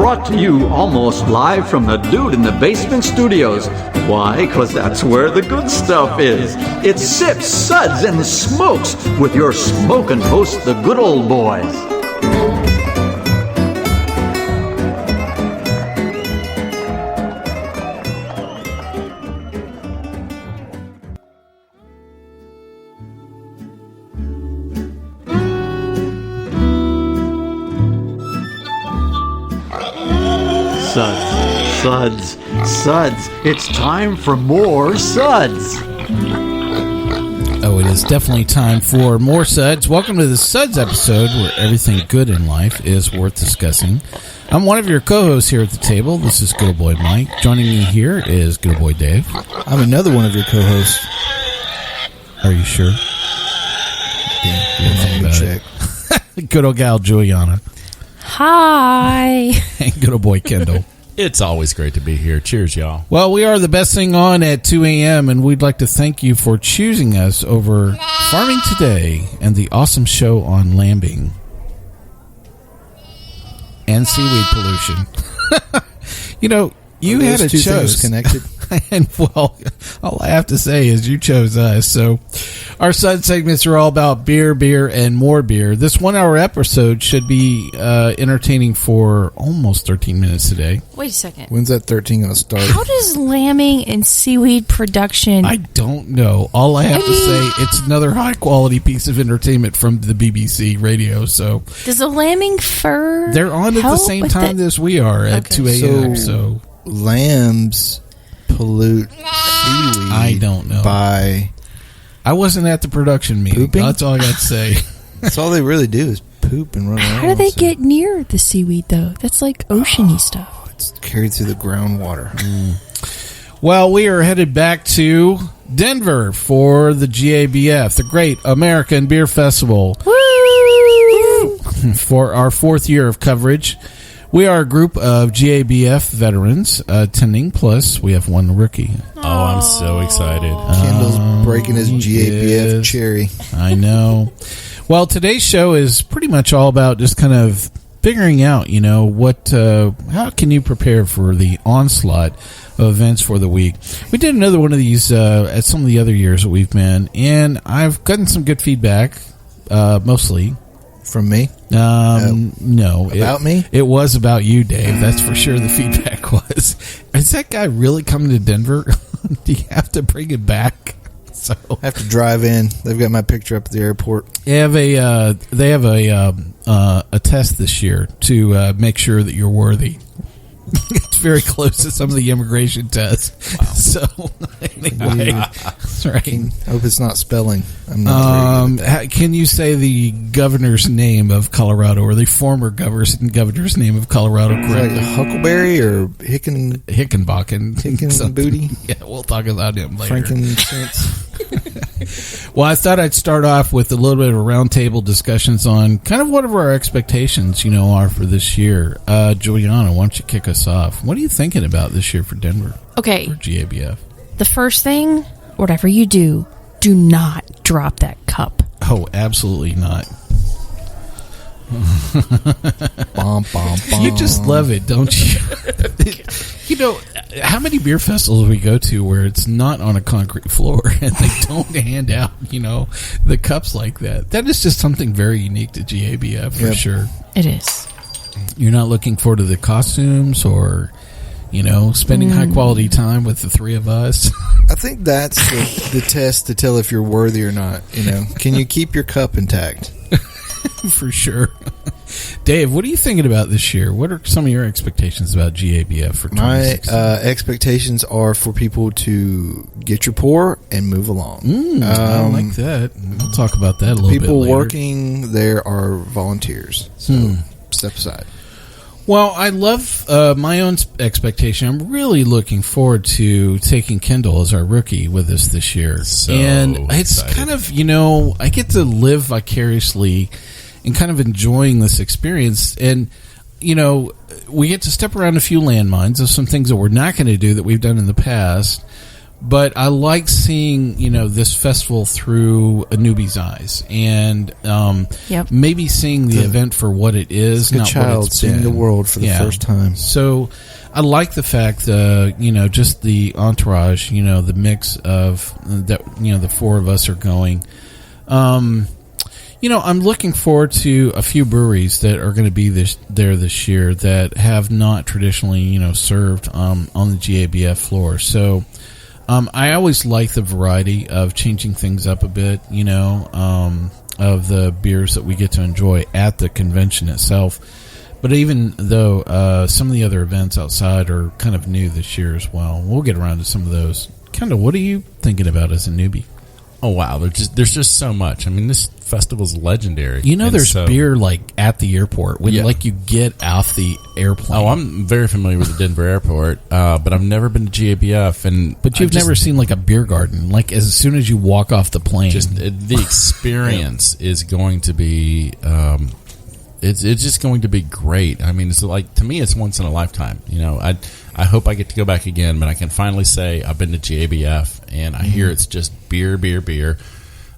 brought to you almost live from the Dude in the Basement Studios. Why? Because that's where the good stuff is. It's Sips, Suds, and Smokes with your smoking host, the good old boys. Suds. It's time for more Suds. Oh, it is definitely time for more Suds. Welcome to the Suds episode where everything good in life is worth discussing. I'm one of your co-hosts here at the table. This is good old boy Mike. Joining me here is good old boy Dave. I'm another one of your co-hosts. Are you sure? Yeah, check. Good old gal Julieanna. Hi. And good old boy Kendall. It's always great to be here. Cheers, y'all. Well, we are the best thing on at 2 a.m., and we'd like to thank you for choosing us over Farming Today and the awesome show on lambing and seaweed pollution. You know, you had a choice. Connected. And, well, all I have to say is you chose us. So our side segments are all about beer, and more beer. This 1 hour episode should be entertaining for almost 13 minutes today. Wait a second. When's that 13 going to start? How does lambing and seaweed production... I don't know. All I have to say, it's another high-quality piece of entertainment from the BBC radio. So does the lambing fur... They're on at the same time as we are at 2 a.m. So lambs pollute seaweed. I don't know. I wasn't at the production meeting. Pooping? That's all I got to say. That's all they really do is poop and run around. How do they get near the seaweed, though? That's like oceany stuff. It's carried through the groundwater. Well, we are headed back to Denver for the GABF, the Great American Beer Festival. Woo! For our fourth year of coverage. We are a group of GABF veterans attending, plus we have one rookie. Oh, I'm so excited. Kendall's breaking his GABF cherry. I know. Well, today's show is pretty much all about just kind of figuring out, you know, how can you prepare for the onslaught of events for the week. We did another one of these at some of the other years that we've been, and I've gotten some good feedback, mostly. From me? No. About me? It was about you, Dave. That's for sure the feedback was. Is that guy really coming to Denver? Do you have to bring it back? So I have to drive in. They've got my picture up at the airport. They have a test this year to make sure that you're worthy. It's very close to some of the immigration tests. Wow. So, anyway, that's right. I hope it's not spelling. I'm not can you say the governor's name of Colorado or the former governor's name of Colorado correctly? Like Huckleberry or Hickenbacken booty? Yeah, we'll talk about him later. Frankincense. Well, I thought I'd start off with a little bit of roundtable discussions on kind of what our expectations, are for this year. Julieanna, why don't you kick us off? What are you thinking about this year for Denver? Okay. For GABF. The first thing, whatever you do not drop that cup. Oh, absolutely not. Bom, bom, bom. You just love it, don't you? How many beer festivals we go to where it's not on a concrete floor and they don't hand out, the cups like that? That is just something very unique to GABF for sure. It is. You're not looking forward to the costumes or, spending high quality time with the three of us. I think that's the test to tell if you're worthy or not. Can you keep your cup intact? For sure. Dave, what are you thinking about this year? What are some of your expectations about GABF for 2016? My expectations are for people to get your pour and move along. I like that. We'll talk about that a little bit later. People working there are volunteers. So step aside. Well, I love my own expectation. I'm really looking forward to taking Kendall as our rookie with us this year. And it's kind of, I get to live vicariously and kind of enjoying this experience. And, we get to step around a few landmines of some things that we're not going to do that we've done in the past. But I like seeing, this festival through a newbie's eyes, and maybe seeing the event for what it is, like not a child what it's seeing been. the world for the first time. So I like the fact, just the entourage, the mix of that, the four of us are going. I'm looking forward to a few breweries that are going to be there this year that have not traditionally, served on the GABF floor. So I always like the variety of changing things up a bit, of the beers that we get to enjoy at the convention itself. But even though some of the other events outside are kind of new this year as well, we'll get around to some of those. Kendall, what are you thinking about as a newbie? Oh, wow. There's just so much. I mean, this festival's legendary. There's beer, at the airport when, you get off the airplane. Oh, I'm very familiar with the Denver airport, but I've never been to GABF. But you've never seen, a beer garden. as soon as you walk off the plane. Just the experience is going to be... It's just going to be great. I mean, it's to me, it's once in a lifetime. I hope I get to go back again, but I can finally say I've been to GABF, and I hear it's just beer, beer, beer.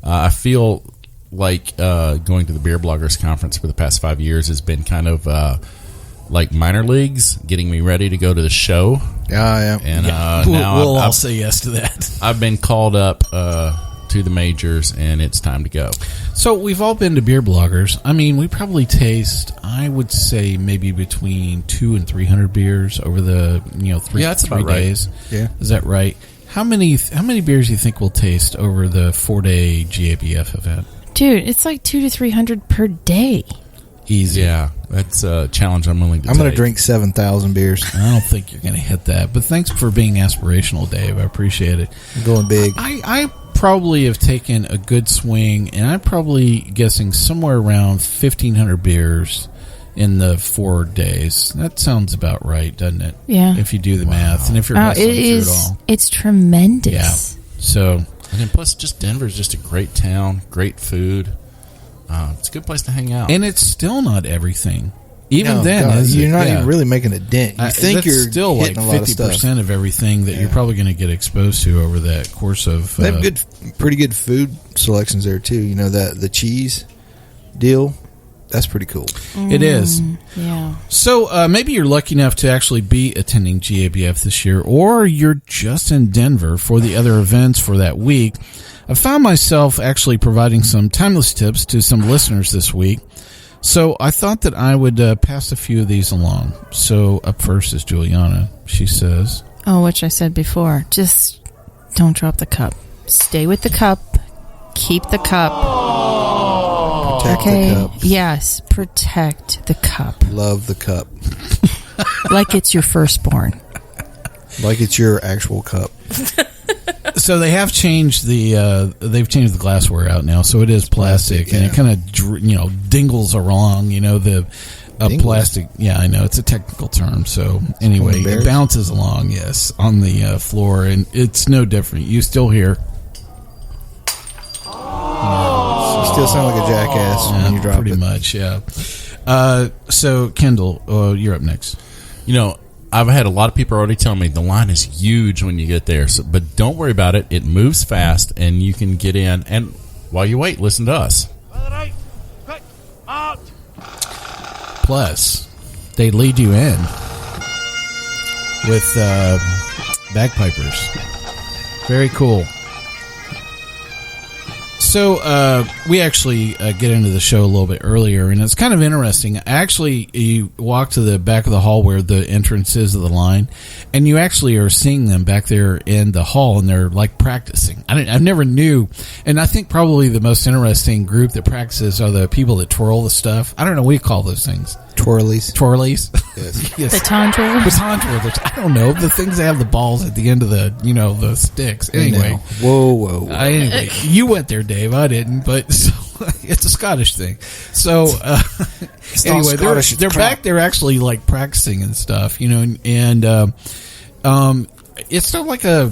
I feel like going to the Beer Bloggers Conference for the past 5 years has been kind of like minor leagues, getting me ready to go to the show. Yeah. And now we'll all say yes to that. I've been called up to the majors, and it's time to go. So we've all been to Beer Bloggers. I mean, we probably taste, I would say, maybe between 200 and 300 beers over the 3 days. Right. Yeah, is that right? How many beers do you think we'll taste over the 4-day GABF event? Dude, it's 200 to 300 per day. Easy. Yeah, that's a challenge I'm willing to I'm going to drink 7,000 beers. I don't think you're going to hit that, but thanks for being aspirational, Dave. I appreciate it. I'm going big. I probably have taken a good swing, and I'm probably guessing somewhere around 1,500 beers in the 4 days. That sounds about right, doesn't it? Yeah. If you do the math, and if you're hustling through it all. It's tremendous. Yeah. So, and then plus, just Denver's just a great town, great food. It's a good place to hang out, and it's still not everything. Even you're not even really making a dent. You think that's you're still hitting a lot of 50% of everything that you're probably going to get exposed to over that course of. They have pretty good food selections there too. The cheese deal, that's pretty cool. It is. Yeah. So maybe you're lucky enough to actually be attending GABF this year, or you're just in Denver for the other events for that week. I found myself actually providing some timeless tips to some listeners this week. So I thought that I would pass a few of these along. So up first is Julieanna. She says... Oh, which I said before. Just don't drop the cup. Stay with the cup. Keep the cup. Protect the cup. Yes, protect the cup. Love the cup. Like it's your firstborn. Like it's your actual cup. So they have changed they've changed the glassware out now, so it is plastic, and it kind of dingles along, the plastic. Yeah, I know it's a technical term. So anyway, it bounces along, yes, on the floor, and it's no different. You still hear. You still sound like a jackass when you drop it. Pretty much, yeah. So Kendall, you're up next. I've had a lot of people already tell me the line is huge when you get there, but don't worry about it. It moves fast, and you can get in. And while you wait, listen to us. Plus, they lead you in with bagpipers. Very cool. So we actually get into the show a little bit earlier, and it's kind of interesting. Actually, you walk to the back of the hall where the entrance is of the line, and you actually are seeing them back there in the hall, and they're practicing. I never knew, and I think probably the most interesting group that practices are the people that twirl the stuff. I don't know what you call those things. Twirlies. Yes. Yes. Baton twirlers. Baton twirlers. I don't know. The things that have the balls at the end of the, the sticks. Anyway. Whoa. Anyway, you went there, Dave. I didn't, but it's a Scottish thing. So, anyway, they're back there actually practicing and stuff, and it's not like a,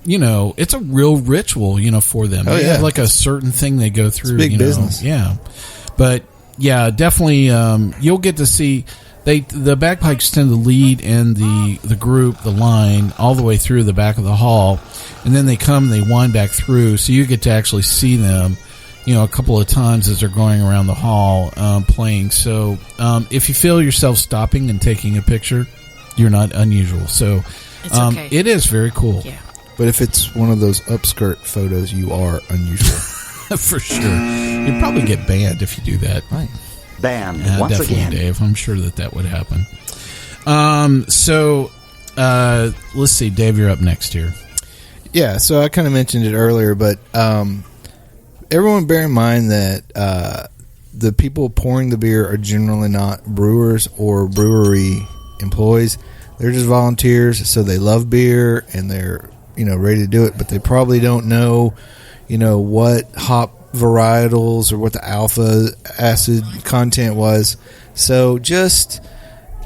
it's a real ritual, for them. They have a certain thing they go through. It's big business. Yeah. But, yeah, definitely you'll get to see the bagpipes tend to lead in the group, the line, all the way through the back of the hall, and then they wind back through, so you get to actually see them, a couple of times as they're going around the hall playing. So if you feel yourself stopping and taking a picture, you're not unusual. So It's okay. it is very cool. Yeah. But if it's one of those upskirt photos, you are unusual. For sure. You'd probably get banned if you do that. Right. Banned once Definitely, again. Dave. I'm sure that would happen. Let's see. Dave, you're up next here. Yeah, so I kind of mentioned it earlier, but everyone bear in mind that the people pouring the beer are generally not brewers or brewery employees. They're just volunteers, so they love beer and they're ready to do it, but they probably don't know what hop varietals or what the alpha acid content was. So just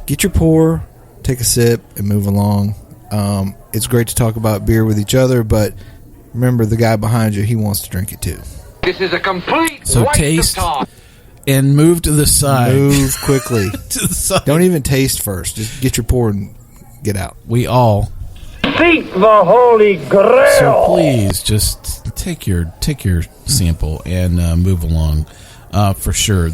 get your pour, take a sip, and move along. It's great to talk about beer with each other, but remember the guy behind you, he wants to drink it too. This is a complete So waste taste of time. and move to the side. Move quickly. To the side. Don't even taste first. Just get your pour and get out. We all. Seek the Holy Grail. So please just take your sample and move along for sure.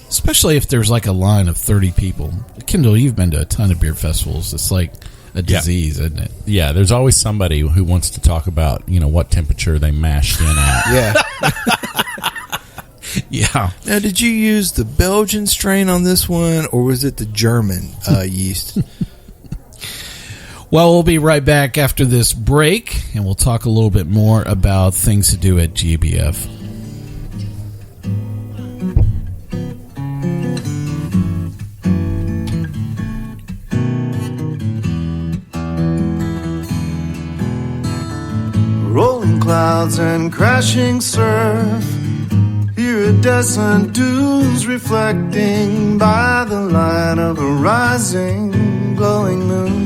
Especially if there's like a line of 30 people. Kendall, you've been to a ton of beer festivals. It's like a disease, isn't it? Yeah, there's always somebody who wants to talk about, what temperature they mashed in at. Yeah. Yeah. Now, did you use the Belgian strain on this one, or was it the German yeast? Well, we'll be right back after this break, and we'll talk a little bit more about things to do at GABF. Rolling clouds and crashing surf, iridescent dunes reflecting by the light of a rising, glowing moon.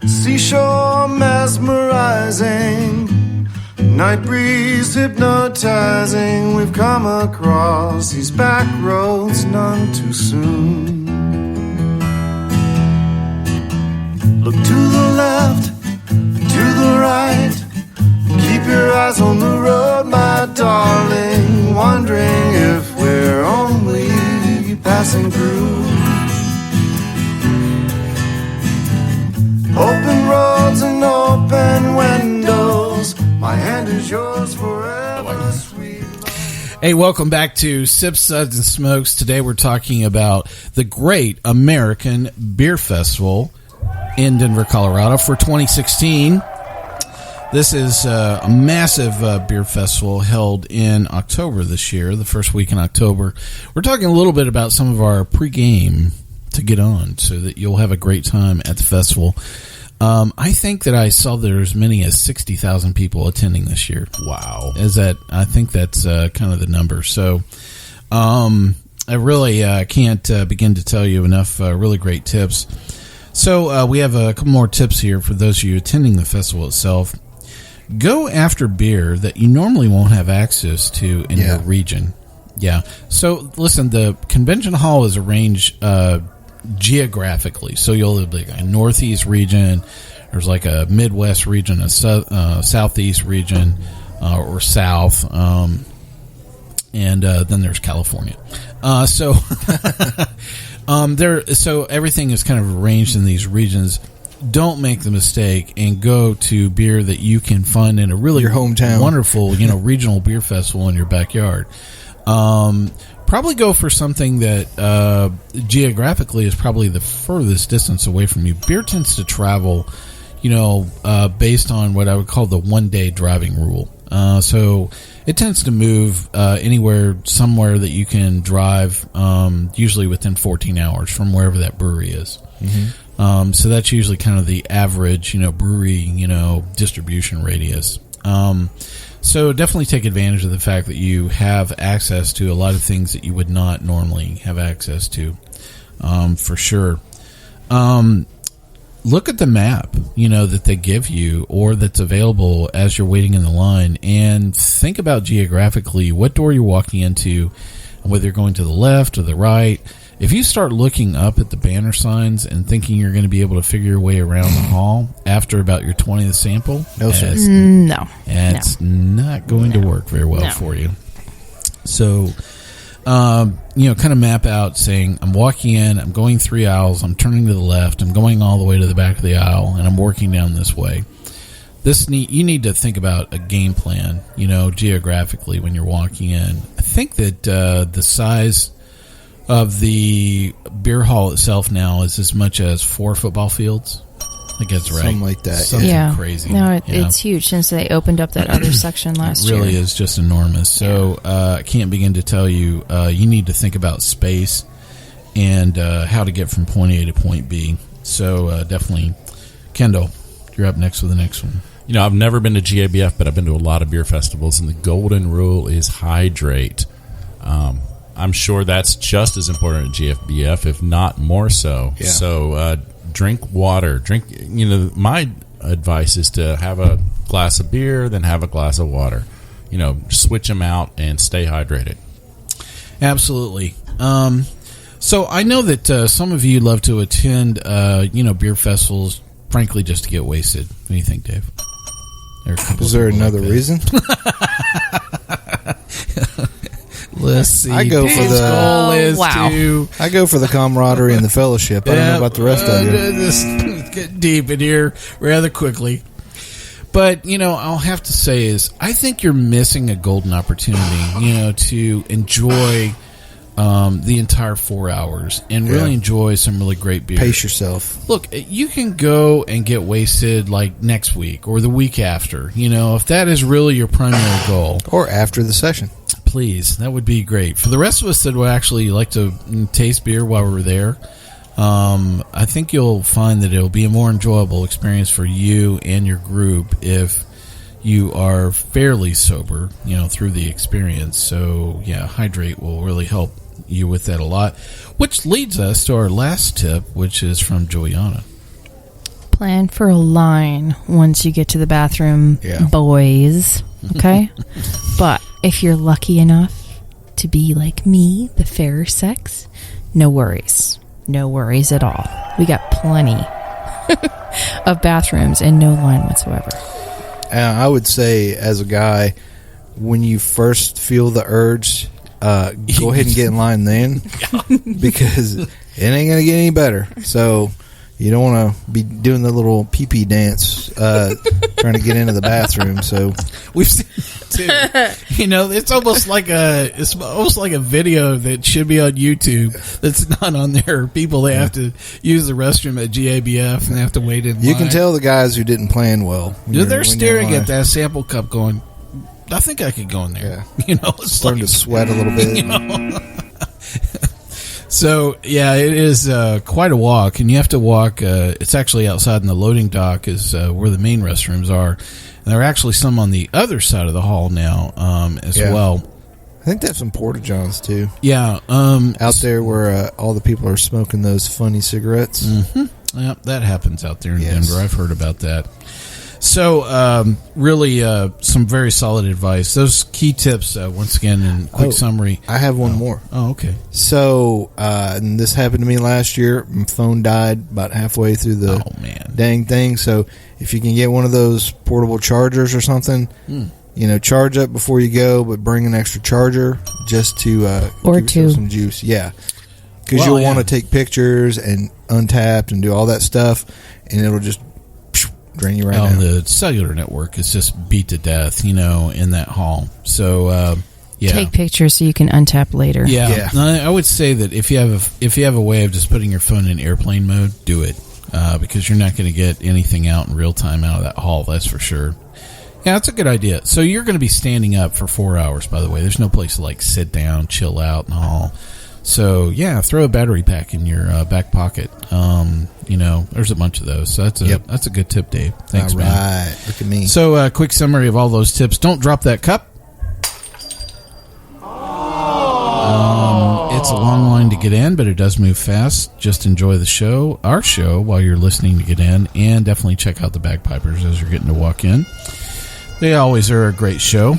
Seashore mesmerizing, night breeze hypnotizing. We've come across these back roads none too soon. Look to the left, to the right. Keep your eyes on the road, my darling. Wondering if we're only passing through. Open roads and open windows. My hand is yours forever, sweet. Hey, welcome back to Sips, Suds, and Smokes. Today we're talking about the Great American Beer Festival in Denver, Colorado for 2016. This is a massive beer festival held in October this year, the first week in October. We're talking a little bit about some of our pregame to get on so that you'll have a great time at the festival. I think that I saw there as many as 60,000 people attending this year. Wow. I think that's kind of the number. So I really can't begin to tell you enough really great tips. So we have a couple more tips here for those of you attending the festival itself. Go after beer that you normally won't have access to in your region. Yeah. So listen, the convention hall is arranged geographically. So you'll have like a northeast region, there's like a midwest region, a southeast region, or south, and then there's California. So everything is kind of arranged in these regions. Don't make the mistake and go to beer that you can find in a really your hometown, wonderful, regional beer festival in your backyard. Probably go for something that geographically is probably the furthest distance away from you. Beer tends to travel, based on what I would call the one-day driving rule. So it tends to move somewhere that you can drive, usually within 14 hours from wherever that brewery is. Mm-hmm. So that's usually kind of the average, brewery, distribution radius. So definitely take advantage of the fact that you have access to a lot of things that you would not normally have access to, for sure. Look at the map, that they give you or that's available as you're waiting in the line, and think about geographically what door you're walking into. whether you're going to the left or the right. If you start looking up at the banner signs and thinking you're going to be able to figure your way around the hall after about your 20th sample, No. it's not going to work very well for you. So, kind of map out saying, I'm walking in, I'm going 3 aisles, I'm turning to the left, I'm going all the way to the back of the aisle, and I'm working down this way. You need to think about a game plan, geographically when you're walking in. I think that the size of the beer hall itself now is as much as 4 football fields. I think that's right. Something like that. Something crazy. No, it's huge since they opened up that other section last year. It really is just enormous. So I can't begin to tell you. You need to think about space and how to get from point A to point B. So definitely, Kendall, you're up next with the next one. I've never been to GABF, but I've been to a lot of beer festivals, and the golden rule is hydrate. I'm sure that's just as important at GFBF, if not more so. Yeah. So drink water. My advice is to have a glass of beer, then have a glass of water. Switch them out and stay hydrated. Absolutely. So I know that some of you love to attend, beer festivals, frankly, just to get wasted. What do you think, Dave? Is there another reason? Let's see. I go for Dave's goal is to. I go for the camaraderie and the fellowship. I don't know about the rest of you. Just get deep in here rather quickly. But, I'll have to say is I think you're missing a golden opportunity, to enjoy the entire 4 hours and really enjoy some really great beer. Pace yourself. Look, you can go and get wasted like next week or the week after, if that is really your primary goal. Or after the session. Please, that would be great. For the rest of us that would actually like to taste beer while we're there, I think you'll find that it'll be a more enjoyable experience for you and your group if you are fairly sober, through the experience. So, Hydrate will really help you with that a lot. Which leads us to our last tip, which is from Julieanna. Plan for a line once you get to the bathroom, boys. Okay? But if you're lucky enough to be like me, the fairer sex, no worries. No worries at all. We got plenty of bathrooms and no line whatsoever. I would say, as a guy, when you first feel the urge, go ahead and get in line then, because it ain't going to get any better. So you don't want to be doing the little pee-pee dance trying to get into the bathroom. So we've seen it too. It's almost like a video that should be on YouTube that's not on there. People, they have to use the restroom at GABF and they have to wait in line. You can tell the guys who didn't plan well. They're staring at that sample cup going, I think I could go in there. Yeah. It's starting to sweat a little bit. So, it is quite a walk, and you have to walk. It's actually outside in the loading dock is where the main restrooms are. And there are actually some on the other side of the hall now as well. I think they have some porta-johns, too. Yeah. Out there where all the people are smoking those funny cigarettes. Mm-hmm. Yeah, that happens out there in Denver. I've heard about that. So, really, some very solid advice. Those key tips, once again, in quick summary. I have one more. Oh, okay. So, and this happened to me last year. My phone died about halfway through the dang thing. So, if you can get one of those portable chargers or something, charge up before you go, but bring an extra charger just to give yourself some juice. Yeah. Because you'll want to take pictures and untap and do all that stuff, and it'll just drain you now. The cellular network is just beat to death, in that hall. So, take pictures so you can untap later. Yeah. I would say that if you have a way of just putting your phone in airplane mode, do it, because you're not going to get anything out in real time out of that hall. That's for sure. Yeah, that's a good idea. So you're going to be standing up for 4 hours. By the way, there's no place to sit down, chill out in the hall. So, throw a battery pack in your back pocket. There's a bunch of those. So that's a good tip, Dave. Thanks, man. All right. Look at me. So, quick summary of all those tips. Don't drop that cup. It's a long line to get in, but it does move fast. Just enjoy our show, while you're listening to get in, and definitely check out the Bagpipers as you're getting to walk in. They always are a great show.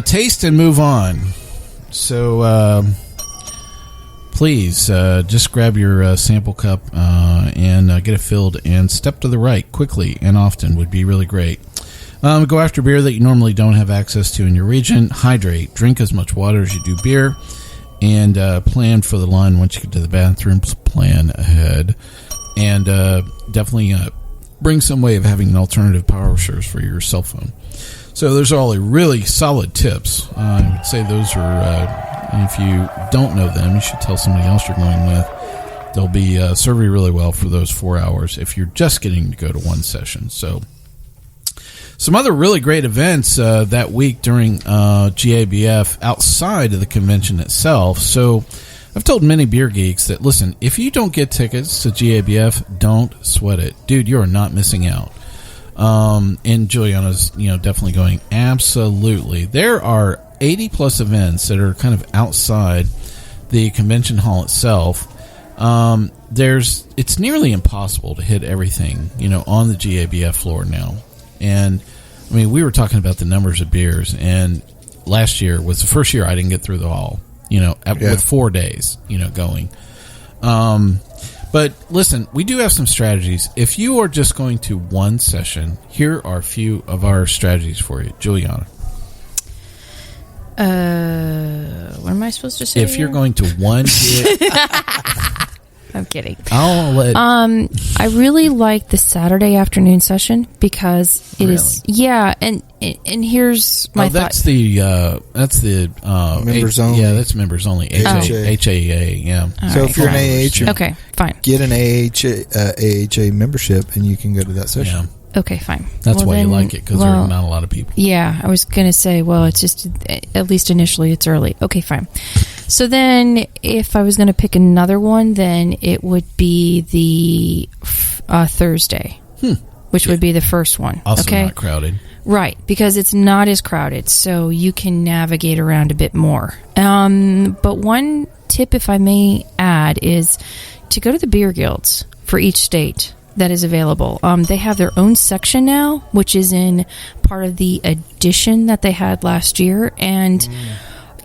Taste and move on. So please just grab your sample cup and get it filled and step to the right quickly and often would be really great. Go after beer that you normally don't have access to in your region. Hydrate. Drink as much water as you do beer. And plan for the line once you get to the bathrooms. Plan ahead. And definitely bring some way of having an alternative power source for your cell phone. So those are all really solid tips. I would say those are, if you don't know them, you should tell somebody else you're going with. They'll be serve you really well for those 4 hours if you're just getting to go to one session. So some other really great events that week during GABF outside of the convention itself. So I've told many beer geeks that, listen, if you don't get tickets to GABF, don't sweat it. Dude, you are not missing out. And Julieanna's, definitely going, absolutely. There are 80 plus events that are kind of outside the convention hall itself. It's nearly impossible to hit everything, on the GABF floor now. And I mean, we were talking about the numbers of beers, and last year was the first year I didn't get through the hall, with 4 days, going. But listen, we do have some strategies. If you are just going to one session, here are a few of our strategies for you. Julieanna. What am I supposed to say? If you're going to one... I'm kidding. I'll let... I really like the Saturday afternoon session because it is... Yeah, and here's my thought. That's the members only. Yeah, that's members only. HAA, yeah. So if you're an AHA, okay, fine. Get an AHA membership and you can go to that session. Yeah. Okay, fine. That's why you like it, because there are not a lot of people. Yeah, I was going to say, it's just, at least initially, it's early. Okay, fine. So then, if I was going to pick another one, then it would be the Thursday, which would be the first one. Also not crowded. Right, because it's not as crowded, so you can navigate around a bit more. But one tip, if I may add, is to go to the beer guilds for each state that is available. They have their own section now, which is in part of the edition that they had last year. And,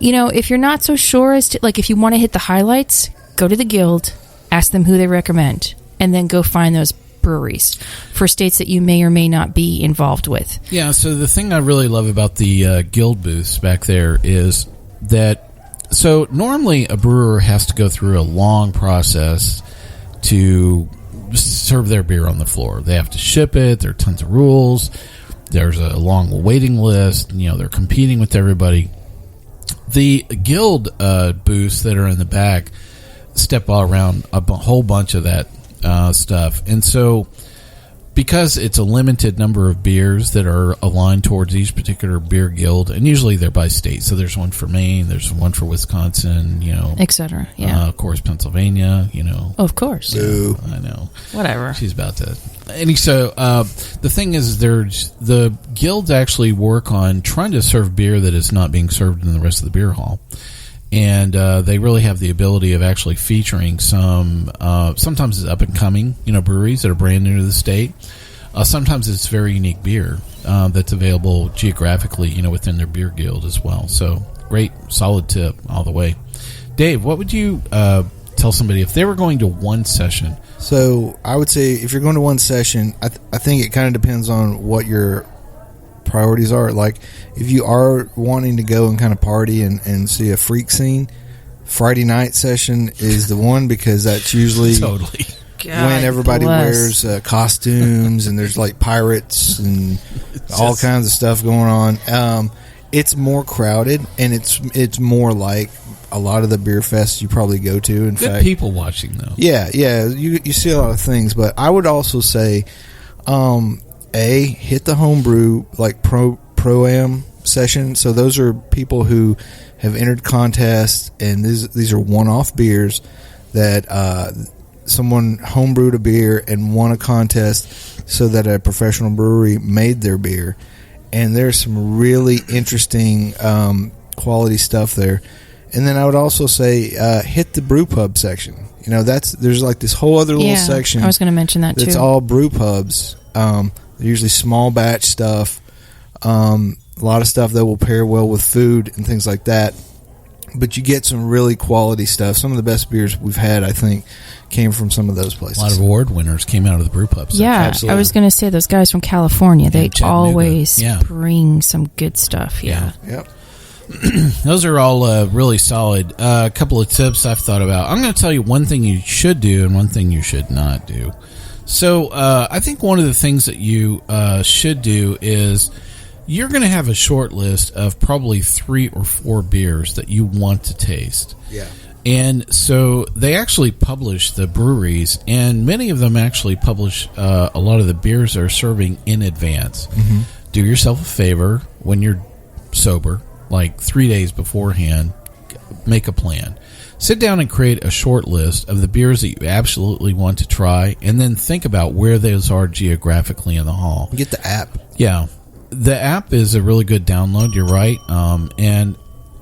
if you're not so sure as to, if you want to hit the highlights, go to the guild, ask them who they recommend, and then go find those breweries for states that you may or may not be involved with. Yeah, so the thing I really love about the guild booths back there is that, so normally a brewer has to go through a long process to serve their beer on the floor. They have to ship it. There are tons of rules. There's a long waiting list. They're competing with everybody. The guild booths that are in the back step all around a whole bunch of that stuff. And so because it's a limited number of beers that are aligned towards each particular beer guild, and usually they're by state. So there's one for Maine, there's one for Wisconsin, etc. Yeah, of course Pennsylvania, of course. Boo. I know. Whatever. She's about to. And so the thing is, the guilds actually work on trying to serve beer that is not being served in the rest of the beer hall. And they really have the ability of actually featuring some, sometimes it's up-and-coming, breweries that are brand new to the state. Sometimes it's very unique beer that's available geographically, within their beer guild as well. So, great, solid tip all the way. Dave, what would you tell somebody if they were going to one session? So, I would say if you're going to one session, I think it kind of depends on what your priorities are. Like, if you are wanting to go and kind of party and see a freak scene, Friday night session is the one, because that's usually totally when everybody wears costumes and there's pirates and all kinds of stuff going on. It's more crowded, and it's more like a lot of the beer fests you probably go to. In fact, people watching though. Yeah, you see a lot of things, but I would also say, hit the homebrew pro-am session. So those are people who have entered contests, and these are one-off beers that someone homebrewed a beer and won a contest so that a professional brewery made their beer. And there's some really interesting quality stuff there. And then I would also say hit the brew pub section. There's this whole other little section. I was going to mention that too. It's all brew pubs. They're usually small batch stuff. A lot of stuff that will pair well with food and things like that. but you get some really quality stuff. Some of the best beers we've had, I think, came from some of those places. A lot of award winners came out of the brew pubs. Yeah, Absolutely. I was going to say those guys from California, they Chattanooga. always Yeah. bring some good stuff. Yeah. Yep. Those are all really solid. A couple of tips I've thought about. I'm going to tell you one thing you should do and one thing you should not do. So I think one of the things that you should do is you're going to have a short list of probably 3 or 4 beers that you want to taste. Yeah. And so they actually publish the breweries, and many of them actually publish a lot of the beers they're serving in advance. Mm-hmm. Do yourself a favor when you're sober, like 3 days beforehand, make a plan. Sit down and create a short list of the beers that you absolutely want to try, and then think about where those are geographically in the hall. Get the app. Yeah. The app is a really good download, you're right. And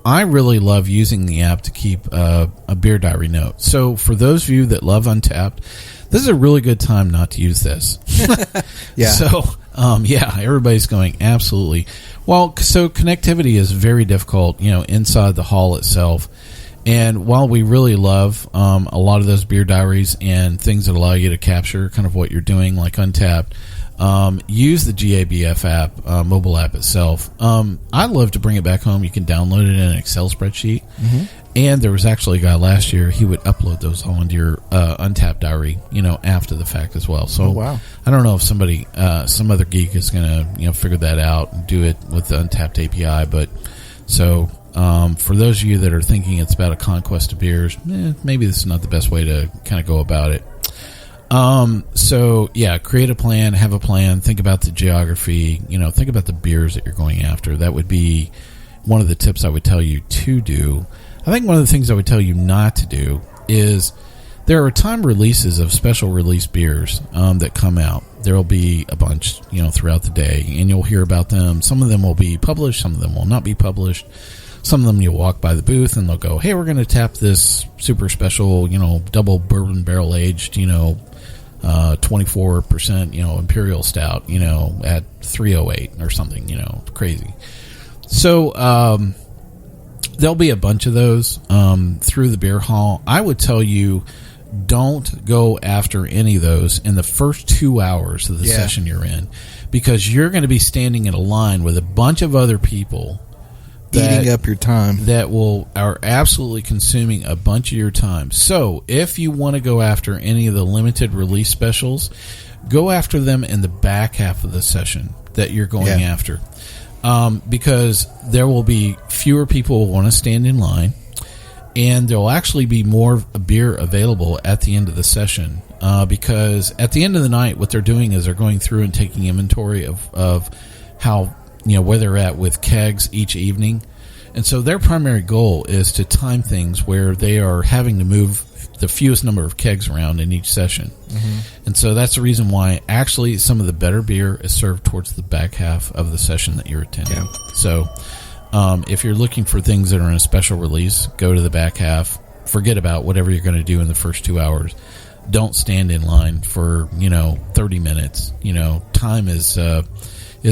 I really love using the app to keep a beer diary note. So for those of you that love Untapped, this is a really good time not to use this. Yeah. So, everybody's going, absolutely. Well, so connectivity is very difficult, inside the hall itself. And while we really love a lot of those beer diaries and things that allow you to capture kind of what you're doing, like Untapped, use the GABF app, mobile app itself. I love to bring it back home. You can download it in an Excel spreadsheet. Mm-hmm. And there was actually a guy last year, he would upload those all into your Untapped diary, after the fact as well. So wow. I don't know if somebody, some other geek is going to, figure that out and do it with the Untapped API. But so for those of you that are thinking it's about a conquest of beers, maybe this is not the best way to kind of go about it. So yeah, create a plan, have a plan, think about the geography, think about the beers that you're going after. That would be one of the tips I would tell you to do. I think one of the things I would tell you not to do is there are time releases of special release beers, that come out. There'll be a bunch, throughout the day, and you'll hear about them. Some of them will be published, some of them will not be published. Some of them you'll walk by the booth and they'll go, hey, we're going to tap this super special, double bourbon barrel aged, 24%, imperial stout, at 308 or something, crazy. So, there'll be a bunch of those, through the beer hall. I would tell you, don't go after any of those in the first 2 hours of the session you're in, because you're going to be standing in a line with a bunch of other people eating up your time that are absolutely consuming a bunch of your time. So if you want to go after any of the limited release specials, go after them in the back half of the session that you're going after, because there will be fewer people who want to stand in line, and there will actually be more beer available at the end of the session, because at the end of the night what they're doing is they're going through and taking inventory of how where they're at with kegs each evening. And so their primary goal is to time things where they are having to move the fewest number of kegs around in each session. Mm-hmm. And so that's the reason why actually some of the better beer is served towards the back half of the session that you're attending. Yeah. So if you're looking for things that are in a special release, go to the back half. Forget about whatever you're going to do in the first 2 hours. Don't stand in line for 30 minutes. Time is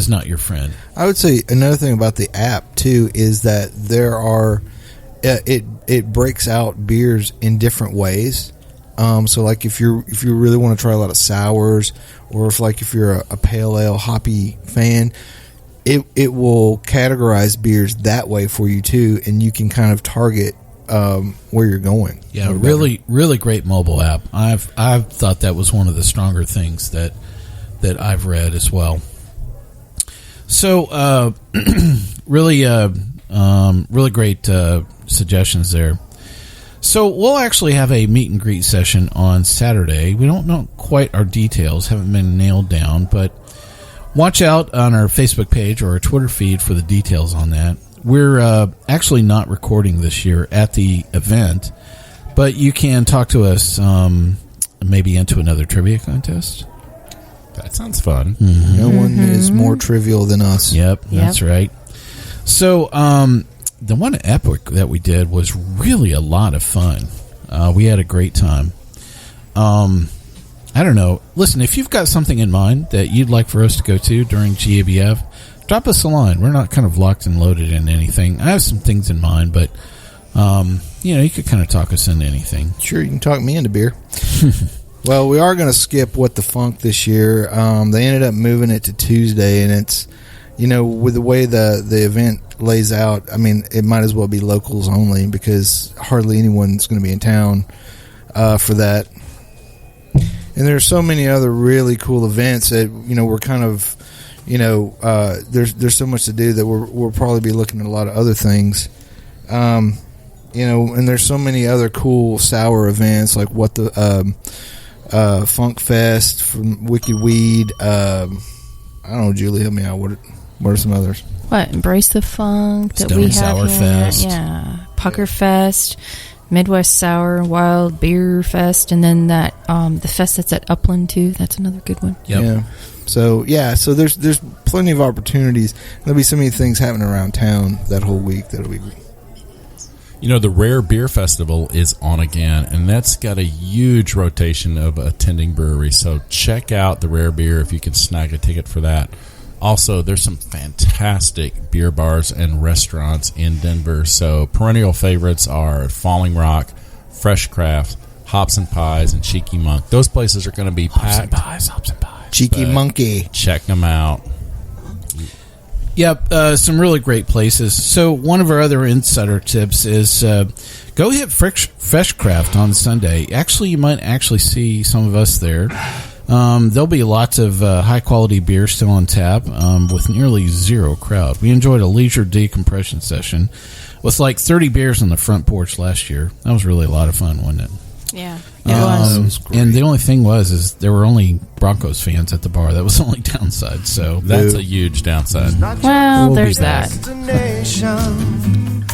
not your friend. I would say another thing about the app too is that there are it breaks out beers in different ways. So like if you really want to try a lot of sours, or if you're a pale ale hoppy fan, it will categorize beers that way for you too, and you can kind of target where you're going. Yeah, really great mobile app. I've thought that was one of the stronger things that I've read as well. So, really great suggestions there. So, we'll actually have a meet and greet session on Saturday. We don't know quite our details, haven't been nailed down, but watch out on our Facebook page or our Twitter feed for the details on that. We're actually not recording this year at the event, but you can talk to us maybe into another trivia contest. That sounds fun. Mm-hmm. No one is more trivial than us. Yep, that's right. So, the one epic that we did was really a lot of fun. We had a great time. I don't know. Listen, if you've got something in mind that you'd like for us to go to during GABF, drop us a line. We're not kind of locked and loaded in anything. I have some things in mind, but You could kind of talk us into anything. Sure, you can talk me into beer. Well, we are going to skip What the Funk this year. They ended up moving it to Tuesday, and it's, with the way the event lays out, I mean, it might as well be locals only because hardly anyone's going to be in town for that. And there's so many other really cool events that, we're kind of, there's so much to do that we'll probably be looking at a lot of other things. And there's so many other cool sour events like what the Funk Fest from Wicked Weed. I don't know, Julie, help me out. What are some others? What? Embrace the Funk that Stone we have Sour here. Fest. Yeah. Pucker Fest, Midwest Sour, Wild Beer Fest, and then that the fest that's at Upland too. That's another good one. Yep. Yeah. So there's plenty of opportunities. There'll be so many things happening around town that whole week that'll be. The Rare Beer Festival is on again, and that's got a huge rotation of attending breweries. So check out the Rare Beer if you can snag a ticket for that. Also, there's some fantastic beer bars and restaurants in Denver. So perennial favorites are Falling Rock, Freshcraft, Hops and Pies, and Cheeky Monk. Those places are going to be packed. Hops and pies. Cheeky Monkey. Check them out. Yep, some really great places. So one of our other insider tips is go hit Freshcraft on Sunday. Actually, you might actually see some of us there. There'll be lots of high-quality beer still on tap with nearly zero crowd. We enjoyed a leisure decompression session with like 30 beers on the front porch last year. That was really a lot of fun, wasn't it? Yeah, it was. And the only thing is there were only Broncos fans at the bar. That was the only downside. So That's a huge downside. Well, We'll there's be back. that.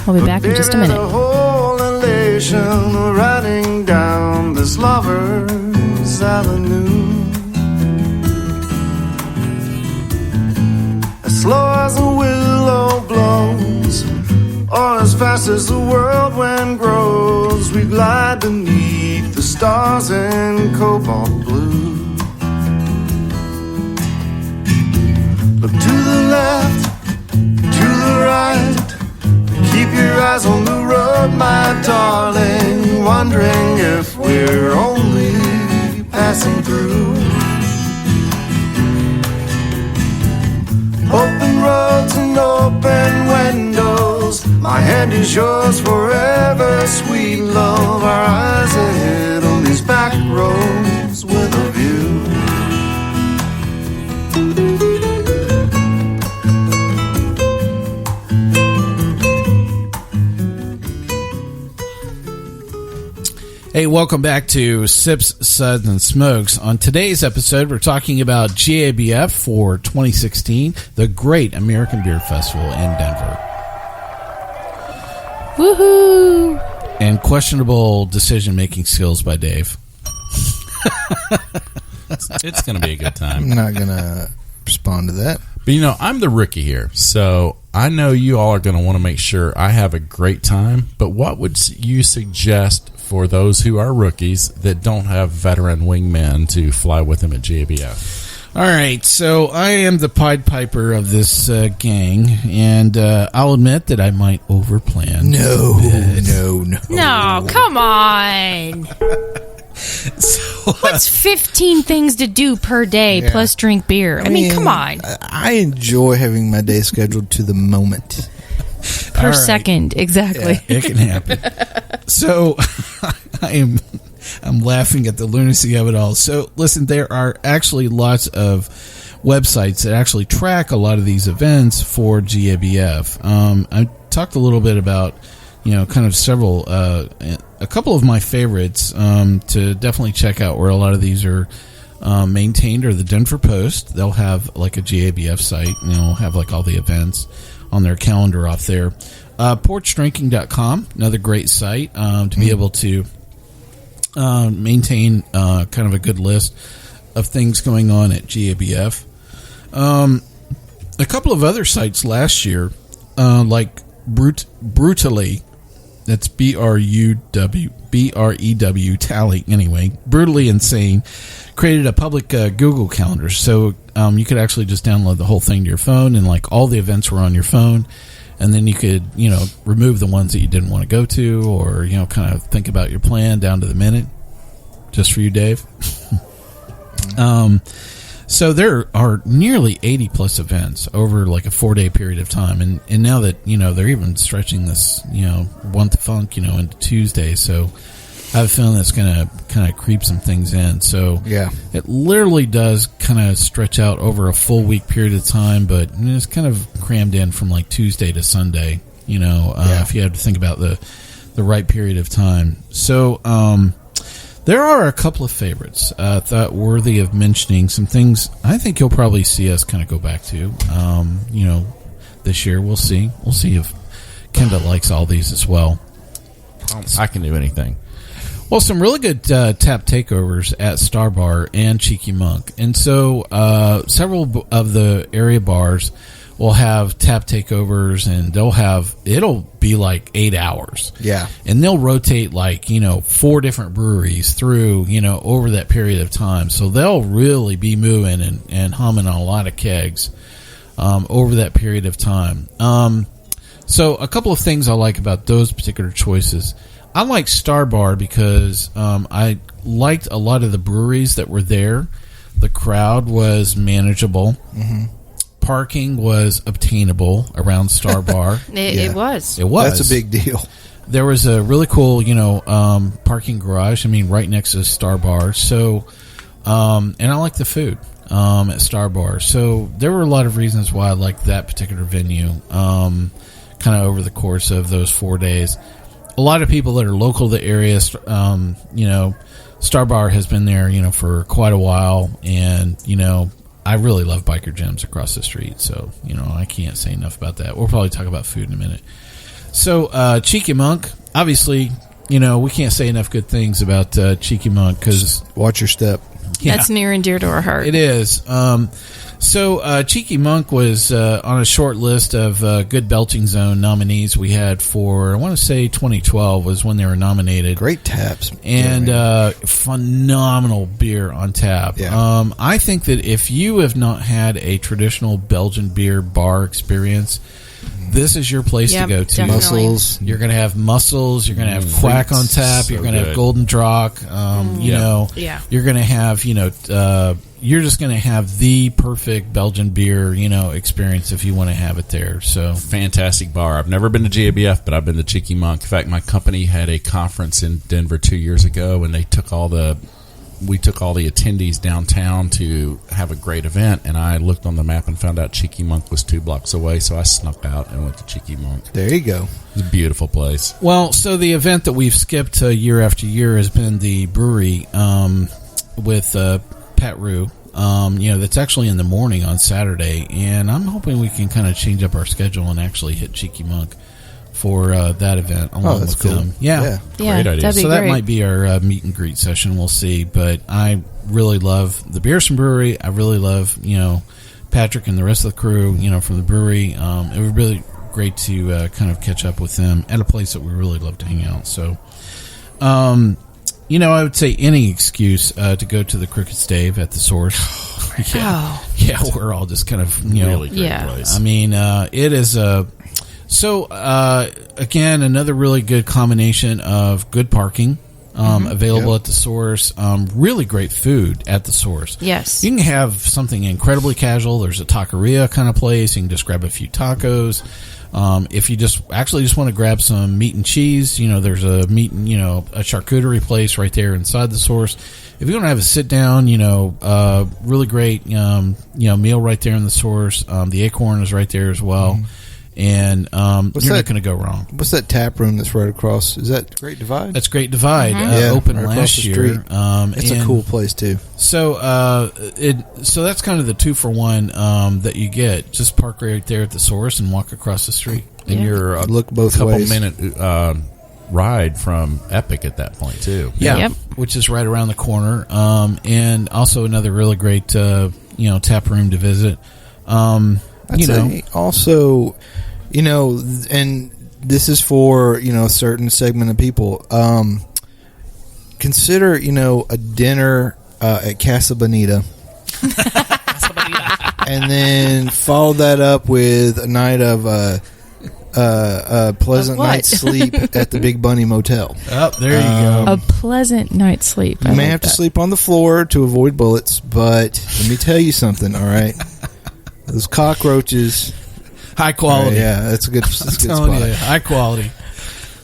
We'll be back in just a minute. We're riding down this lover's avenue. As slow as a willow blows, or as fast as the world wind grows, we glide beneath the stars in cobalt blue. Look to the left, to the right, keep your eyes on the road, my darling, wondering if we're only passing through. Open roads and open windows, my hand is yours forever, sweet love. Our eyes ahead on these back roads with a view. Hey, welcome back to Sips, Suds, and Smokes. On today's episode, we're talking about GABF for 2016, the Great American Beer Festival in Denver. Woohoo! And questionable decision-making skills by Dave. It's going to be a good time. I'm not going to respond to that. But, I'm the rookie here, so I know you all are going to want to make sure I have a great time. But what would you suggest for those who are rookies that don't have veteran wingmen to fly with them at GABF? All right, so I am the Pied Piper of this gang, and I'll admit that I might overplan. No. No, come on. What's 15 things to do per day plus drink beer? I mean, come on. I enjoy having my day scheduled to the moment. Per second, exactly. Yeah, it can happen. So I'm laughing at the lunacy of it all. So listen, there are actually lots of websites that actually track a lot of these events for GABF. I talked a little bit about, kind of several, a couple of my favorites to definitely check out where a lot of these are maintained are the Denver Post. They'll have like a GABF site, and they'll have like all the events on their calendar off there. Porchdrinking.com, another great site to be able to maintain kind of a good list of things going on at GABF. A couple of other sites last year, like Brutally, that's BREW Tally, anyway, Brutally Insane, created a public Google Calendar. So you could actually just download the whole thing to your phone, and like all the events were on your phone. and then you could, remove the ones that you didn't want to go to, or, kind of think about your plan down to the minute. Just for you, Dave. So there are nearly 80 plus events over like a 4-day period of time. And now that, they're even stretching this, One to Funk, into Tuesday. So I have a feeling that's going to kind of creep some things in. So yeah, it literally does kind of stretch out over a full week period of time, but it's kind of crammed in from like Tuesday to Sunday, if you have to think about the right period of time. So, there are a couple of favorites that worthy of mentioning. Some things I think you'll probably see us kind of go back to. This year we'll see. We'll see if Kendall likes all these as well. I can do anything. Well, some really good tap takeovers at Starbar and Cheeky Monk, and so several of the area bars will have tap takeovers, and it'll be like 8 hours. Yeah. And they'll rotate 4 different breweries through, over that period of time. So they'll really be moving and humming on a lot of kegs over that period of time. So a couple of things I like about those particular choices. I like Starbar because I liked a lot of the breweries that were there. The crowd was manageable. Mm-hmm. Parking was obtainable around Starbar. It was. It was. That's a big deal. There was a really cool, parking garage. Right next to Starbar. So, and I like the food at Starbar. So there were a lot of reasons why I liked that particular venue. Kind of over the course of those 4 days, a lot of people that are local to the area, Starbar has been there, for quite a while, and I really love Biker Gems across the street, so, I can't say enough about that. We'll probably talk about food in a minute. So, Cheeky Monk, obviously, we can't say enough good things about Cheeky Monk, because... Watch your step. Yeah, that's near and dear to our heart. It is. So, Cheeky Monk was on a short list of Good Belching Zone nominees we had for, I want to say 2012 was when they were nominated. Great taps. And phenomenal beer on tap. Yeah. I think that if you have not had a traditional Belgian beer bar experience, this is your place to go to. Definitely. Mussels. You're going to have mussels. You're going to have quack on tap. So you're going to have good. golden drock. You're going to have, you're just going to have the perfect Belgian beer, experience if you want to have it there. So Fantastic bar. I've never been to GABF, but I've been to Cheeky Monk. In fact, my company had a conference in Denver 2 years ago, and we took all the attendees downtown to have a great event, and I looked on the map and found out Cheeky Monk was 2 blocks away, so I snuck out and went to Cheeky Monk. There you go. It's a beautiful place. Well, so the event that we've skipped year after year has been the brewery with Pat Rue. That's actually in the morning on Saturday, and I'm hoping we can kind of change up our schedule and actually hit Cheeky Monk for that event along that's with cool. them. Yeah. Great idea. That'd be So that great. might be our meet and greet session. We'll see. But I really love the Beerson Brewery. I really love, Patrick and the rest of the crew, from the brewery. It was really great to kind of catch up with them at a place that we really love to hang out. So, I would say any excuse to go to the Crooked Stave at the Source. Yeah, we're all just kind of, Really great place. I mean, it is again, another really good combination of good parking available at the Source, really great food at the Source. Yes. You can have something incredibly casual. There's a taqueria kind of place. You can just grab a few tacos. If you just want to grab some meat and cheese, there's a a charcuterie place right there inside the Source. If you want to have a sit down, really great, meal right there in the Source. The Acorn is right there as well. And you're not going to go wrong. What's that tap room that's right across? Is that Great Divide? That's Great Divide. Yeah, Opened right across last the year. street. It's a cool place too. So so that's kind of the 2-for-1 that you get. Just park right there at the Source and walk across the street. And you're a Look both couple ways. minute ride from Epic at that point too. Yeah, Yep. which is right around the corner. And also another really great tap room to visit. I'd say also, and this is for, a certain segment of people. Consider, a dinner at Casa Bonita. And then follow that up with a night of a pleasant Of what? night's sleep at the Big Bunny Motel. Oh, there you go. A pleasant night's sleep. You may have to sleep on the floor to avoid bullets, but let me tell you something, all right? Those cockroaches. High quality. Yeah, that's a good, I'm telling spot. you, high quality.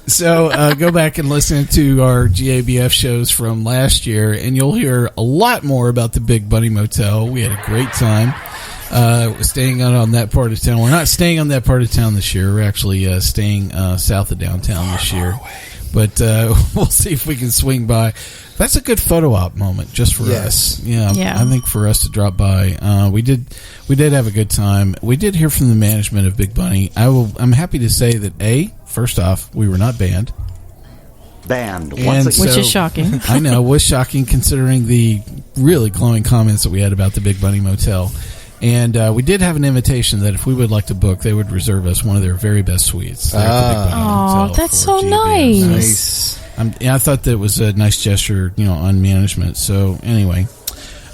So go back and listen to our GABF shows from last year, and you'll hear a lot more about the Big Bunny Motel. We had a great time staying out on that part of town. We're not staying on that part of town this year. We're actually staying south of downtown this year. But we'll see if we can swing by. That's a good photo op moment just for us. Yeah, I think for us to drop by. We did have a good time. We did hear from the management of Big Bunny. I'm happy to say that first off, we were not banned. Which is shocking. I know, was shocking considering the really glowing comments that we had about the Big Bunny Motel. And we did have an invitation that if we would like to book, they would reserve us one of their very best suites. Oh, that's so nice. I thought that was a nice gesture, on management. So anyway,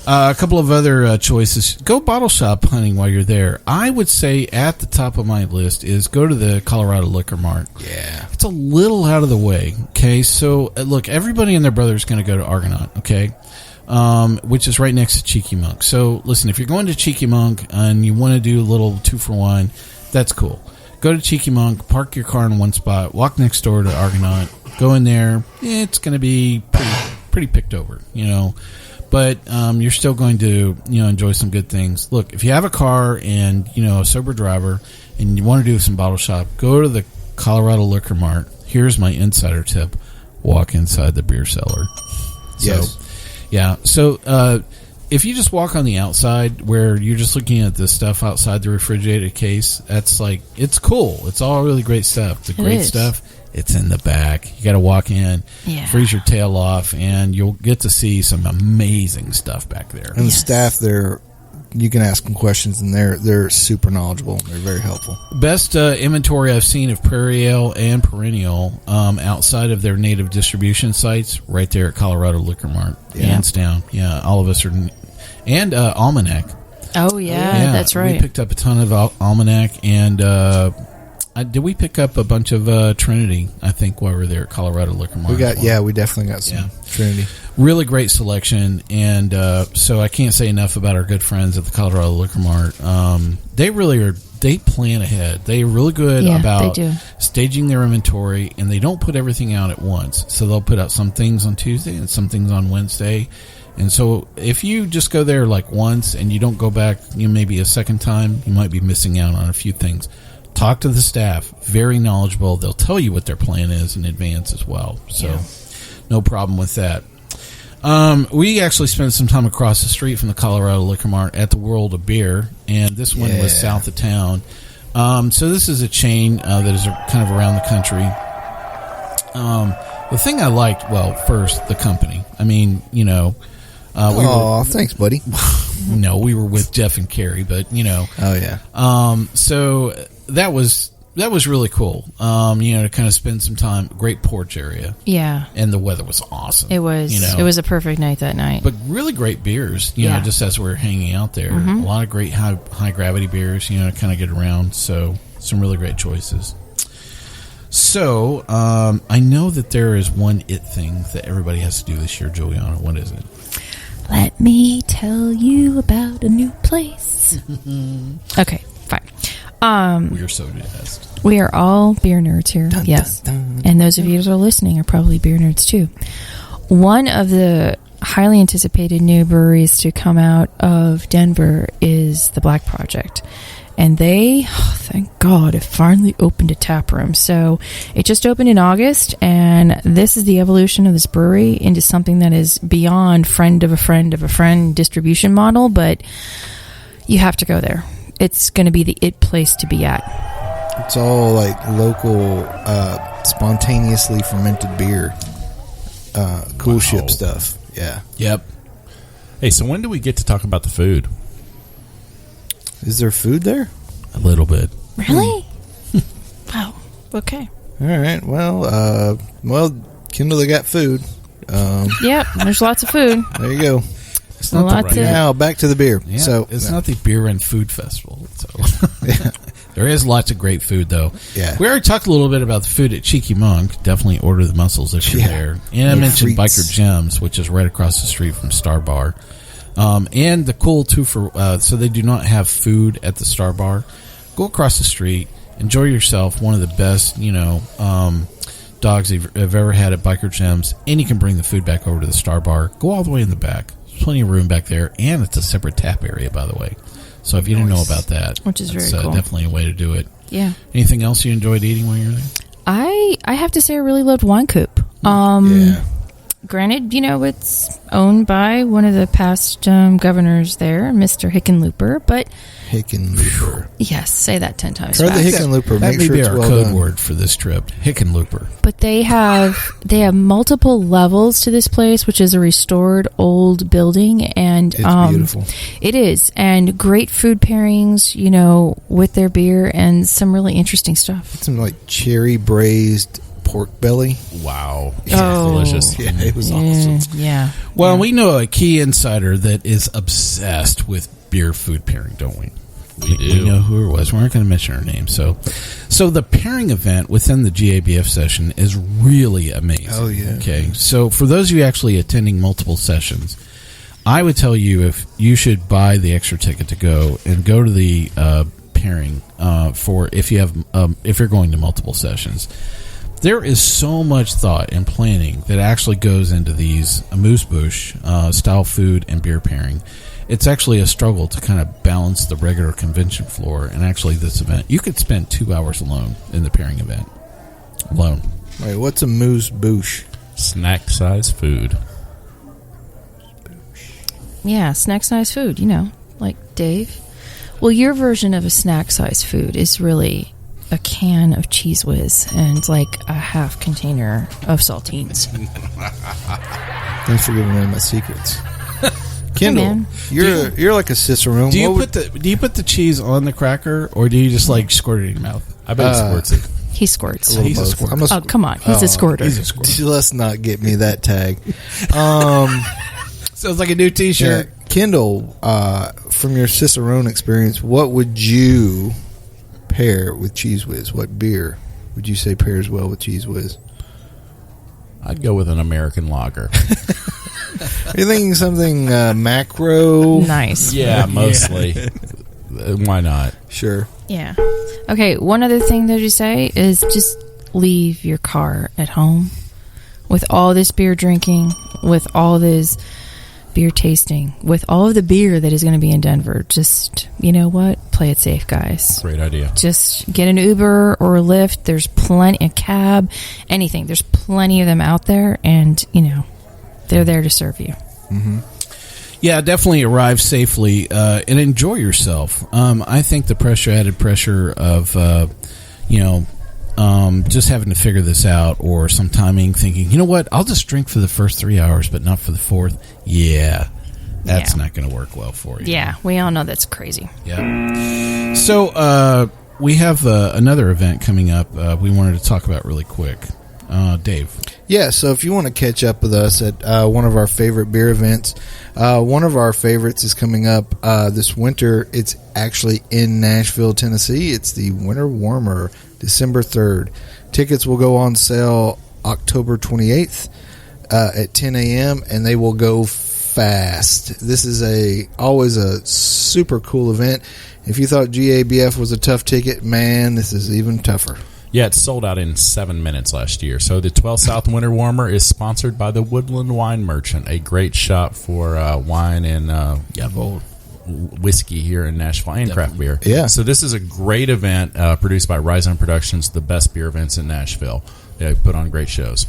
a couple of other choices. Go bottle shop hunting while you're there. I would say at the top of my list is go to the Colorado Liquor Mart. Yeah. It's a little out of the way. Okay. So look, everybody and their brother is going to go to Argonaut. Okay. Which is right next to Cheeky Monk. So listen, if you're going to Cheeky Monk and you want to do a little 2-for-1, that's cool. Go to Cheeky Monk, park your car in one spot, walk next door to Argonaut, go in there. It's going to be pretty picked over, but you're still going to enjoy some good things. Look, if you have a car and a sober driver and you want to do some bottle shop, go to the Colorado Liquor Mart. Here's my insider tip: walk inside the beer cellar. Yes. Yeah. So if you just walk on the outside where you're just looking at the stuff outside the refrigerated case, that's it's cool. It's all really great stuff. The great stuff, it's in the back. You got to walk in, freeze your tail off, and you'll get to see some amazing stuff back there. And the staff there, you can ask them questions, and they're super knowledgeable. They're very helpful. Best inventory I've seen of Prairie Ale and Perennial outside of their native distribution sites, right there at Colorado Liquor Mart, hands down. Yeah, all of us are, and Almanac. Oh yeah, that's right. We picked up a ton of Almanac, and did we pick up a bunch of Trinity? I think while we were there at Colorado Liquor Mart. We definitely got some Trinity. Really great selection, and so I can't say enough about our good friends at the Colorado Liquor Mart. They really are. They plan ahead. They're really good about staging their inventory, and they don't put everything out at once. So they'll put out some things on Tuesday and some things on Wednesday. And so if you just go there like once and you don't go back maybe a second time, you might be missing out on a few things. Talk to the staff. Very knowledgeable. They'll tell you what their plan is in advance as well. So no problem with that. We actually spent some time across the street from the Colorado Liquor Mart at the World of Beer, and this one was south of town. So this is a chain that is kind of around the country. The thing I liked, first, the company. I mean, thanks, buddy. No, we were with Jeff and Carrie, but Oh yeah. So that was really cool. To kind of spend some time. Great porch area. Yeah. And the weather was awesome. It was. It was a perfect night that night. But really great beers. Just as we were hanging out there, a lot of great high gravity beers. To kind of get around. So some really great choices. So I know that there is one thing that everybody has to do this year, Julieanna. What is it? Let me tell you about a new place. Okay, fine. We are so jazzed. We are all beer nerds here. Yes. And those of you that are listening are probably beer nerds too. One of the highly anticipated new breweries to come out of Denver is the Black Project. And they, thank God, have finally opened a tap room. So it just opened in August, and this is the evolution of this brewery into something that is beyond friend of a friend of a friend distribution model, but you have to go there. It's going to be the place to be at. It's all like local, spontaneously fermented beer, cool ship stuff. Yeah. Yep. Hey, so when do we get to talk about the food? Is there food there? A little bit. Really? Wow. Okay. All right. Well, Kendall, they got food. Yep. There's lots of food. There you go. It's not Now back to the beer. Yeah, So it's not the beer and food festival. So There is lots of great food, though. Yeah. We already talked a little bit about the food at Cheeky Monk. Definitely order the mussels if you're there. And I mentioned Treats. Biker Gems, which is right across the street from Starbar. And the cool, too, so they do not have food at the Starbar. Go across the street. Enjoy yourself. One of the best, dogs I've ever had at Biker Gems. And you can bring the food back over to the Starbar. Go all the way in the back. There's plenty of room back there. And it's a separate tap area, by the way. So if you didn't know about that, which is very cool. Definitely a way to do it. Yeah. Anything else you enjoyed eating while you were there? I have to say I really loved Wine Coop. Granted, it's owned by one of the past governors there, Mr. Hickenlooper, but... Hickenlooper. Yes, say that 10 times Try fast. the Hickenlooper. That Make may sure be it's our well code done. word for this trip. Hickenlooper. But they have multiple levels to this place, which is a restored old building, and It's beautiful. It is, and great food pairings, with their beer and some really interesting stuff. Some like cherry braised pork belly. Wow. Oh. Delicious. Yeah, it was Yeah, awesome. yeah. Well, we know a key insider that is obsessed with beer food pairing, don't we? We do. We know who it was. We aren't going to mention her name. So the pairing event within the GABF session is really amazing. Oh, yeah. Okay. So for those of you actually attending multiple sessions, I would tell you if you should buy the extra ticket to go and go to the pairing for if you're going to multiple sessions. There is so much thought and planning that actually goes into these amuse-bouche style food and beer pairing. It's actually a struggle to kind of balance the regular convention floor and actually this event. You could spend 2 hours alone in the pairing event. Alone. Wait, what's a moose bouche? Snack size food. Yeah, snack size food, like Dave. Well, your version of a snack size food is really a can of Cheese Whiz and like a half container of saltines. Thanks for giving away my secrets. Kendall, you're like a cicerone. Do you put the cheese on the cracker or do you just like squirt it in your mouth? I bet he squirts it. He squirts. He's a squirter. Oh, come on. He's a squirter. He's a squirter. Let's not get me that tag. Sounds like a new t-shirt. Yeah, Kendall, from your cicerone experience, what would you pair with Cheese Whiz? What beer would you say pairs well with Cheese Whiz? I'd go with an American lager. Are you thinking something macro? Nice. Yeah, mostly. Why not? Sure. Yeah. Okay, one other thing that you say is just leave your car at home. With all this beer drinking, with all this beer tasting, with all of the beer that is going to be in Denver, just, you know what? Play it safe, guys. Great idea. Just get an Uber or a Lyft. There's plenty, a cab, anything. There's plenty of them out there, and, they're there to serve you. Mm-hmm. Yeah, definitely arrive safely and enjoy yourself. I think the added pressure of, just having to figure this out or some timing thinking, you know what, I'll just drink for the first 3 hours, but not for the fourth. Yeah, that's not going to work well for you. Yeah, we all know that's crazy. Yeah. So we have another event coming up we wanted to talk about really quick. Dave. Yeah, so if you want to catch up with us at one of our favorite beer events, one of our favorites is coming up this winter. It's actually in Nashville, Tennessee. It's the Winter Warmer, December 3rd. Tickets will go on sale October 28th at 10 a.m., and they will go fast. This is always a super cool event. If you thought GABF was a tough ticket, man, this is even tougher. Yeah, it sold out in 7 minutes last year. So the 12 South Winter Warmer is sponsored by the Woodland Wine Merchant, a great shop for wine and whiskey here in Nashville and craft beer. Yeah. So this is a great event produced by Rhizome Productions, the best beer events in Nashville. They put on great shows.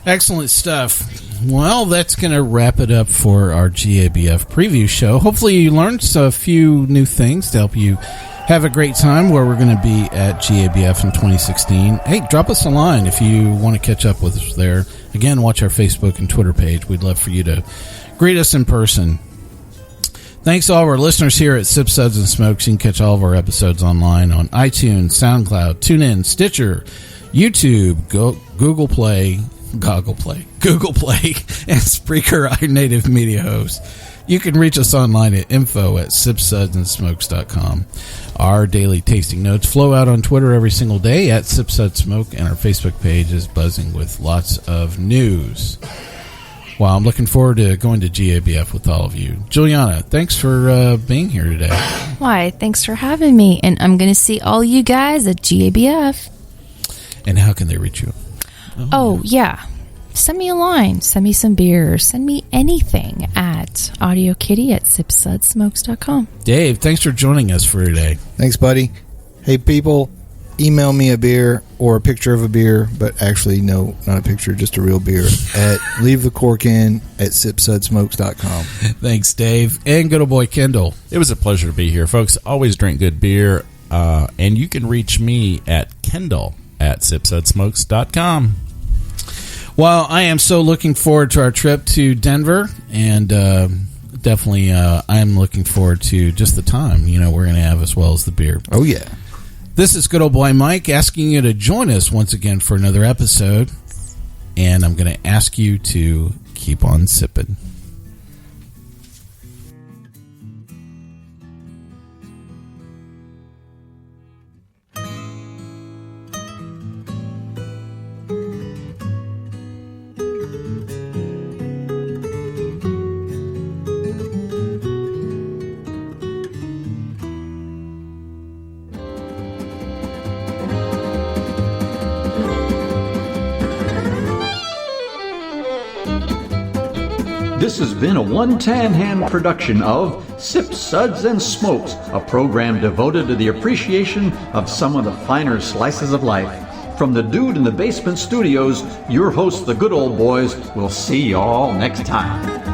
Excellent stuff. Well, that's going to wrap it up for our GABF preview show. Hopefully you learned a few new things to help you have a great time where we're going to be at GABF in 2016. Hey, drop us a line if you want to catch up with us there. Again, watch our Facebook and Twitter page. We'd love for you to greet us in person. Thanks to all of our listeners here at Sip, Suds, and Smokes. You can catch all of our episodes online on iTunes, SoundCloud, TuneIn, Stitcher, YouTube, Google Play, and Spreaker, our native media host. You can reach us online at info@sipsudsandsmokes.com. Our daily tasting notes flow out on Twitter every single day at SipSudsSmoke, and our Facebook page is buzzing with lots of news. Well, I'm looking forward to going to GABF with all of you. Julieanna, thanks for being here today. Why, thanks for having me. And I'm going to see all you guys at GABF. And how can they reach you? Oh, yeah. Send me a line. Send me some beer. Send me anything at audiokitty@sipsudsmokes.com. Dave, thanks for joining us for today. Thanks, buddy. Hey, people, email me a beer or a picture of a beer, but actually, no, not a picture, just a real beer, at leavethecorkin@sipsudsmokes.com. Thanks, Dave. And good old boy Kendall. It was a pleasure to be here, folks. Always drink good beer, and you can reach me at Kendall@sipsudsmokes.com. Well, I am so looking forward to our trip to Denver, and definitely I'm looking forward to just the time, we're going to have as well as the beer. Oh, yeah. This is good old boy Mike asking you to join us once again for another episode, and I'm going to ask you to keep on sipping. This has been a One Tan Hand production of Sip, Suds, and Smokes, a program devoted to the appreciation of some of the finer slices of life. From the Dude in the Basement Studios, your hosts, the Good Old Boys, will see y'all next time.